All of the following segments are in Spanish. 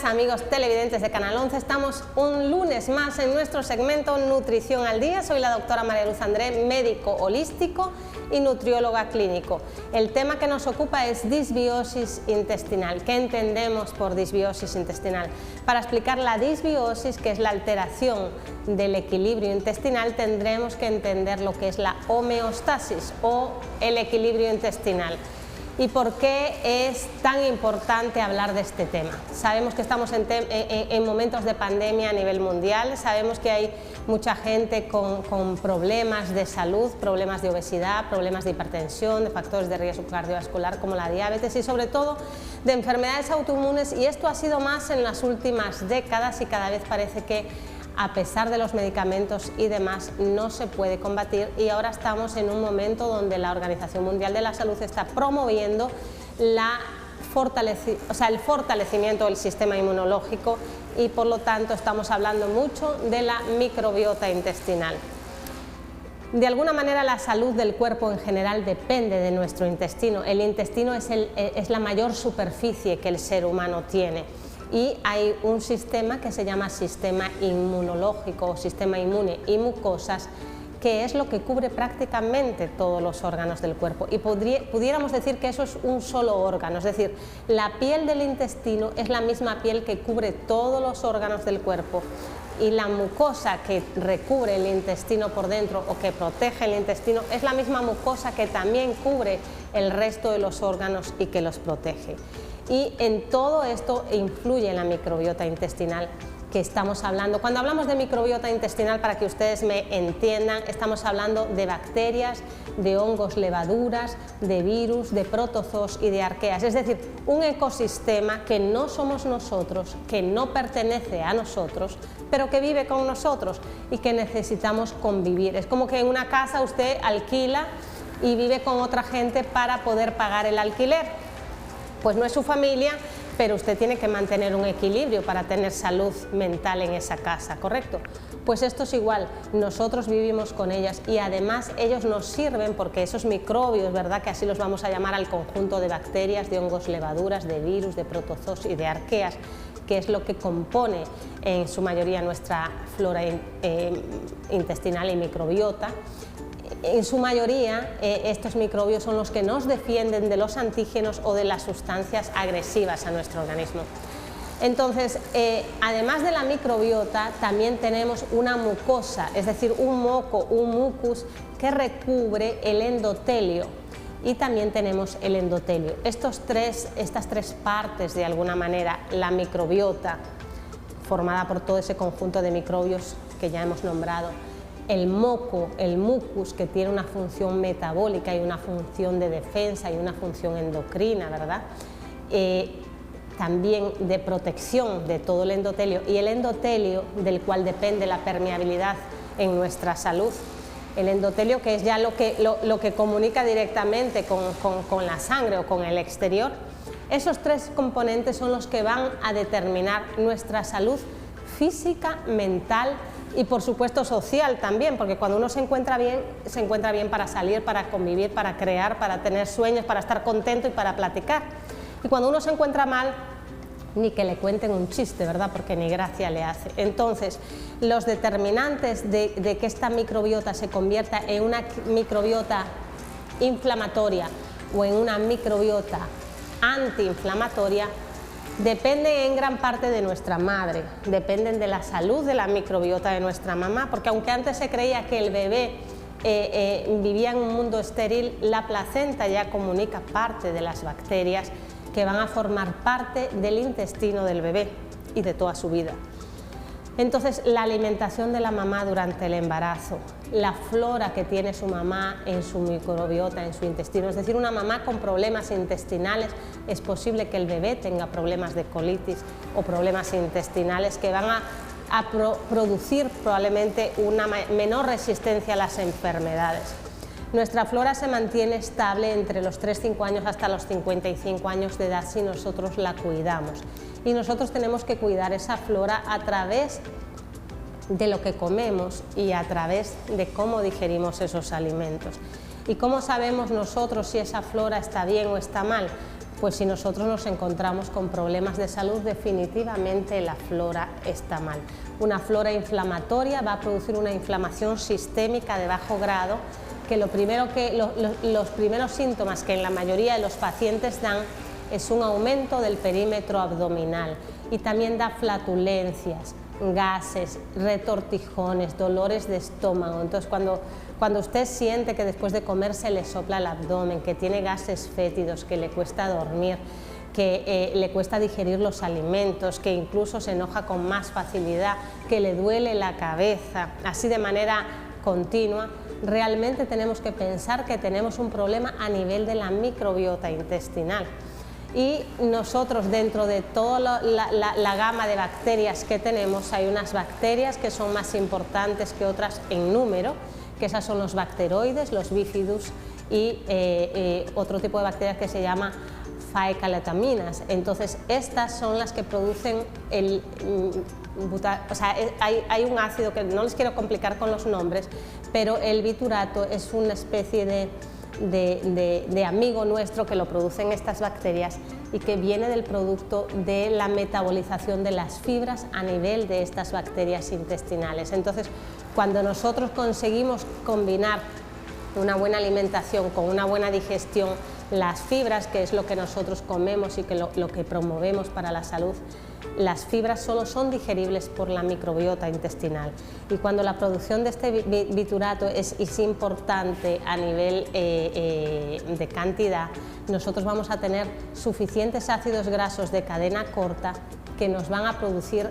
días, amigos televidentes de Canal 11. Estamos un lunes más en nuestro segmento Nutrición al Día. Soy la doctora María Luz André, médico holístico y nutrióloga clínico. El tema que nos ocupa es disbiosis intestinal. ¿Qué entendemos por disbiosis intestinal? Para explicar la disbiosis, que es la alteración del equilibrio intestinal, tendremos que entender lo que es la homeostasis o el equilibrio intestinal. ¿Y por qué es tan importante hablar de este tema? Sabemos que estamos en momentos de pandemia a nivel mundial, sabemos que hay mucha gente con problemas de salud, problemas de obesidad, problemas de hipertensión, de factores de riesgo cardiovascular como la diabetes y sobre todo de enfermedades autoinmunes, y esto ha sido más en las últimas décadas y cada vez parece que a pesar de los medicamentos y demás no se puede combatir, y ahora estamos en un momento donde la Organización Mundial de la Salud está promoviendo el fortalecimiento del sistema inmunológico, y por lo tanto estamos hablando mucho de la microbiota intestinal. De alguna manera la salud del cuerpo en general depende de nuestro intestino. El intestino es la mayor superficie que el ser humano tiene. Y hay un sistema que se llama sistema inmunológico o sistema inmune y mucosas, que es lo que cubre prácticamente todos los órganos del cuerpo, y pudiéramos decir que eso es un solo órgano, es decir, la piel del intestino es la misma piel que cubre todos los órganos del cuerpo, y la mucosa que recubre el intestino por dentro o que protege el intestino es la misma mucosa que también cubre el resto de los órganos y que los protege. Y en todo esto influye la microbiota intestinal que estamos hablando. Cuando hablamos de microbiota intestinal, para que ustedes me entiendan, estamos hablando de bacterias, de hongos, levaduras, de virus, de protozoos y de arqueas. Es decir, un ecosistema que no somos nosotros, que no pertenece a nosotros, pero que vive con nosotros y que necesitamos convivir. Es como que en una casa usted alquila y vive con otra gente para poder pagar el alquiler. Pues no es su familia, pero usted tiene que mantener un equilibrio para tener salud mental en esa casa, ¿correcto? Pues esto es igual, nosotros vivimos con ellas y además ellos nos sirven porque esos microbios, ¿verdad?, que así los vamos a llamar al conjunto de bacterias, de hongos, levaduras, de virus, de protozoos y de arqueas, que es lo que compone en su mayoría nuestra flora intestinal y microbiota. En su mayoría estos microbios son los que nos defienden de los antígenos o de las sustancias agresivas a nuestro organismo. Entonces, además de la microbiota, también tenemos una mucosa, es decir, un moco, un mucus que recubre el endotelio, y también tenemos el endotelio. Estas tres partes, de alguna manera, la microbiota, formada por todo ese conjunto de microbios que ya hemos nombrado, el moco, el mucus, que tiene una función metabólica y una función de defensa y una función endocrina, ¿verdad? También de protección de todo el endotelio, y el endotelio del cual depende la permeabilidad en nuestra salud. El endotelio, que es ya lo que comunica directamente con la sangre o con el exterior. Esos tres componentes son los que van a determinar nuestra salud física, mental y por supuesto social también, porque cuando uno se encuentra bien para salir, para convivir, para crear, para tener sueños, para estar contento y para platicar. Y cuando uno se encuentra mal, ni que le cuenten un chiste, ¿verdad?, porque ni gracia le hace. Entonces, los determinantes de que esta microbiota se convierta en una microbiota inflamatoria o en una microbiota antiinflamatoria dependen en gran parte de nuestra madre, dependen de la salud de la microbiota de nuestra mamá, porque aunque antes se creía que el bebé vivía en un mundo estéril, la placenta ya comunica parte de las bacterias que van a formar parte del intestino del bebé y de toda su vida. Entonces, la alimentación de la mamá durante el embarazo, la flora que tiene su mamá en su microbiota, en su intestino, es decir, una mamá con problemas intestinales, es posible que el bebé tenga problemas de colitis o problemas intestinales que van a producir probablemente una menor resistencia a las enfermedades. Nuestra flora se mantiene estable entre los 3-5 años hasta los 55 años de edad si nosotros la cuidamos. Y nosotros tenemos que cuidar esa flora a través de lo que comemos y a través de cómo digerimos esos alimentos. ¿Y cómo sabemos nosotros si esa flora está bien o está mal? pues si nosotros nos encontramos con problemas de salud, definitivamente la flora está mal. Una flora inflamatoria va a producir una inflamación sistémica de bajo grado, que los primeros síntomas que en la mayoría de los pacientes dan es un aumento del perímetro abdominal y también da flatulencias, gases, retortijones, dolores de estómago. Entonces cuando usted siente que después de comer se le sopla el abdomen, que tiene gases fétidos, que le cuesta dormir, que le cuesta digerir los alimentos, que incluso se enoja con más facilidad, que le duele la cabeza, así de manera continua, realmente tenemos que pensar que tenemos un problema a nivel de la microbiota intestinal. Y nosotros, dentro de toda la gama de bacterias que tenemos, hay unas bacterias que son más importantes que otras en número, que esas son los bacteroides, los bifidus y otro tipo de bacterias que se llama faecalotaminas. Entonces estas son las que producen hay un ácido que no les quiero complicar con los nombres, pero el biturato es una especie de amigo nuestro que lo producen estas bacterias y que viene del producto de la metabolización de las fibras a nivel de estas bacterias intestinales. Entonces, cuando nosotros conseguimos combinar una buena alimentación con una buena digestión, las fibras, que es lo que nosotros comemos y que lo que promovemos para la salud, las fibras solo son digeribles por la microbiota intestinal, y cuando la producción de este biturato es importante a nivel de cantidad, nosotros vamos a tener suficientes ácidos grasos de cadena corta que nos van a producir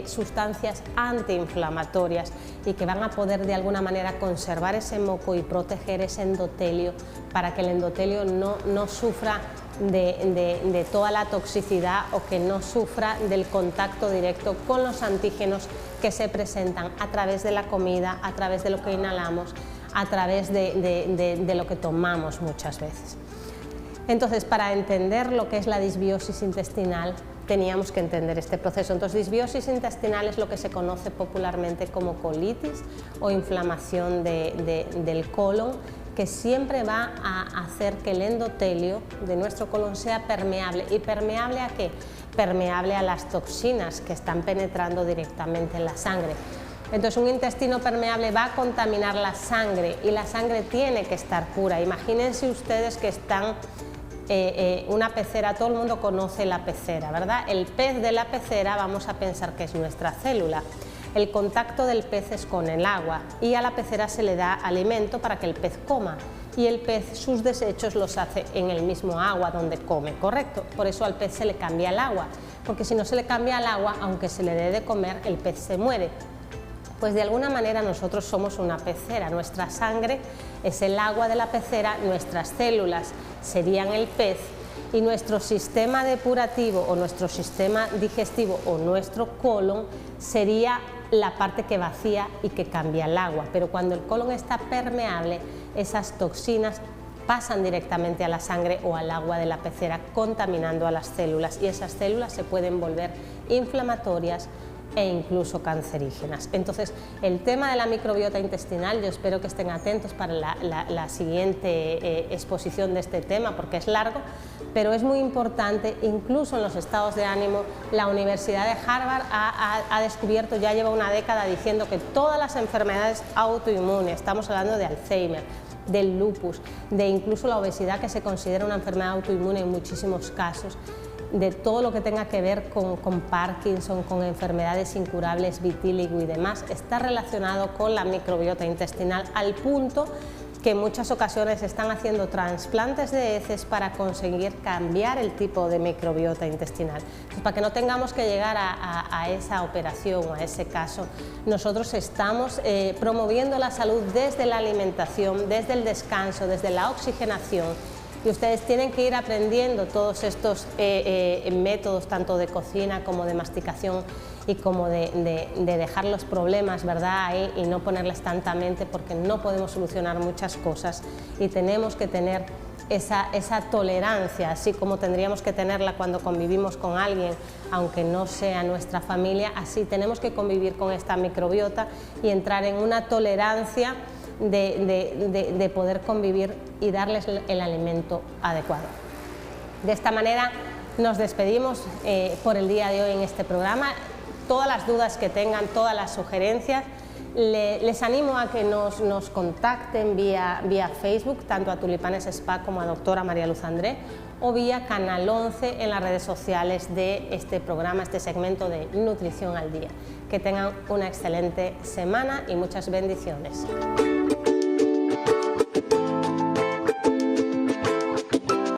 sustancias antiinflamatorias y que van a poder de alguna manera conservar ese moco y proteger ese endotelio para que el endotelio no sufra de toda la toxicidad o que no sufra del contacto directo con los antígenos que se presentan a través de la comida, a través de lo que inhalamos, a través de lo que tomamos muchas veces. Entonces, para entender lo que es la disbiosis intestinal, teníamos que entender este proceso. Entonces, disbiosis intestinal es lo que se conoce popularmente como colitis o inflamación del colon, que siempre va a hacer que el endotelio de nuestro colon sea permeable. ¿Y permeable a qué? Permeable a las toxinas que están penetrando directamente en la sangre. Entonces, un intestino permeable va a contaminar la sangre y la sangre tiene que estar pura. Imagínense ustedes que están una pecera, todo el mundo conoce la pecera, ¿verdad? El pez de la pecera vamos a pensar que es nuestra célula. El contacto del pez es con el agua y a la pecera se le da alimento para que el pez coma, y el pez sus desechos los hace en el mismo agua donde come, ¿correcto? Por eso al pez se le cambia el agua, porque si no se le cambia el agua, aunque se le dé de comer, el pez se muere. Pues de alguna manera nosotros somos una pecera, nuestra sangre es el agua de la pecera, nuestras células serían el pez y nuestro sistema depurativo o nuestro sistema digestivo o nuestro colon sería la parte que vacía y que cambia el agua. Pero cuando el colon está permeable, esas toxinas pasan directamente a la sangre o al agua de la pecera, contaminando a las células, y esas células se pueden volver inflamatorias e incluso cancerígenas. Entonces, el tema de la microbiota intestinal, yo espero que estén atentos para la siguiente exposición de este tema, porque es largo, pero es muy importante. Incluso en los estados de ánimo, la Universidad de Harvard ha descubierto, ya lleva una década diciendo que todas las enfermedades autoinmunes, estamos hablando de Alzheimer, del lupus, de incluso la obesidad, que se considera una enfermedad autoinmune en muchísimos casos, de todo lo que tenga que ver con Parkinson, con enfermedades incurables, vitíligo y demás, está relacionado con la microbiota intestinal, al punto que en muchas ocasiones están haciendo trasplantes de heces para conseguir cambiar el tipo de microbiota intestinal. Entonces, para que no tengamos que llegar a esa operación o a ese caso, nosotros estamos promoviendo la salud desde la alimentación, desde el descanso, desde la oxigenación. Y ustedes tienen que ir aprendiendo todos estos métodos, tanto de cocina como de masticación, y como de dejar los problemas, ¿verdad?, ahí, y no ponerles tanta mente, porque no podemos solucionar muchas cosas y tenemos que tener esa tolerancia, así como tendríamos que tenerla cuando convivimos con alguien, aunque no sea nuestra familia. Así tenemos que convivir con esta microbiota y entrar en una tolerancia de poder convivir y darles el alimento adecuado. De esta manera nos despedimos por el día de hoy en este programa. Todas las dudas que tengan, todas las sugerencias, les animo a que nos contacten vía Facebook, tanto a Tulipanes Spa como a doctora María Luz André, o vía Canal 11 en las redes sociales de este programa, este segmento de Nutrición al Día. Que tengan una excelente semana y muchas bendiciones.